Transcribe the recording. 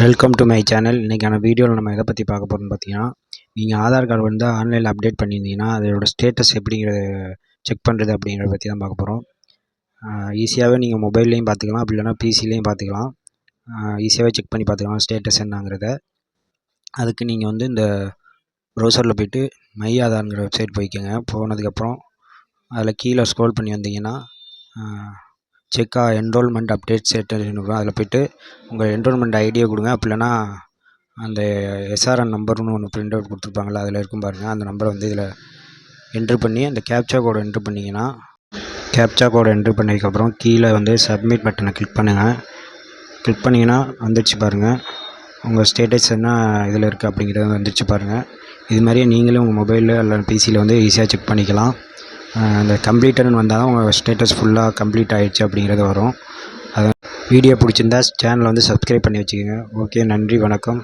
Welcome to my channel. இன்றைக்கான வீடியோவில் நம்ம எதை பற்றி பார்க்க போகிறோம்னு பார்த்தீங்கன்னா, நீங்கள் ஆதார் கார்டு வந்து ஆன்லைனில் அப்டேட் பண்ணியிருந்தீங்கன்னா அதோட ஸ்டேட்டஸ் எப்படிங்கிறத செக் பண்ணுறது அப்படிங்கிறத பற்றி தான் பார்க்க போகிறோம். ஈஸியாகவே நீங்கள் மொபைல்லையும் பார்த்துக்கலாம், அப்படி இல்லைனா பிசிலையும் பார்த்துக்கலாம். ஈஸியாகவே செக் பண்ணி பார்த்துக்கலாம் ஸ்டேட்டஸ் என்னங்கிறத. அதுக்கு நீங்கள் வந்து இந்த ப்ரௌசரில் போய்ட்டு மை ஆதார்ங்கிற வெப்சைட் போய்க்கோங்க. போனதுக்கப்புறம் அதில் கீழே ஸ்க்ரோல் பண்ணி வந்தீங்கன்னா செக் என்ரோல்மெண்ட் அப்டேட் ஸ்டேட்டஸ் இருக்கும். அதில் போய்ட்டு உங்கள் என்ரோல்மெண்ட் ஐடியை கொடுங்க. அப்படி இல்லைனா அந்த எஸ்ஆர்என் நம்பர்னு ஒன்று பிரிண்ட் அவுட் கொடுத்துருப்பாங்களா, அதில் இருக்கும் பாருங்கள். அந்த நம்பரை வந்து இதில் என்ட்ரு பண்ணி அந்த கேப்சா கோடை என்ட்ரு பண்ணிங்கன்னா, கேப்சா கோடை என்ட்ரு பண்ணதுக்கப்புறம் கீழே வந்து சப்மிட் பட்டனை கிளிக் பண்ணுங்கள். கிளிக் பண்ணிங்கன்னா வந்துடுச்சு பாருங்கள். உங்கள் ஸ்டேட்டஸ் என்ன இதில் இருக்குது அப்படிங்கிறது வந்துடுச்சு பாருங்கள். இது மாதிரியே நீங்களும் உங்கள் மொபைலில் இல்லை பிசியில் வந்து ஈஸியாக செக் பண்ணிக்கலாம். அந்த கம்ப்ளீட்டட்னு வந்தால் தான் உங்கள் ஸ்டேட்டஸ் ஃபுல்லாக கம்ப்ளீட் ஆகிடுச்சு அப்படிங்கிறது வரும். அதை வீடியோ பிடிச்சிருந்தா சேனலை வந்து சப்ஸ்கிரைப் பண்ணி வச்சுக்கோங்க. ஓகே, நன்றி, வணக்கம்.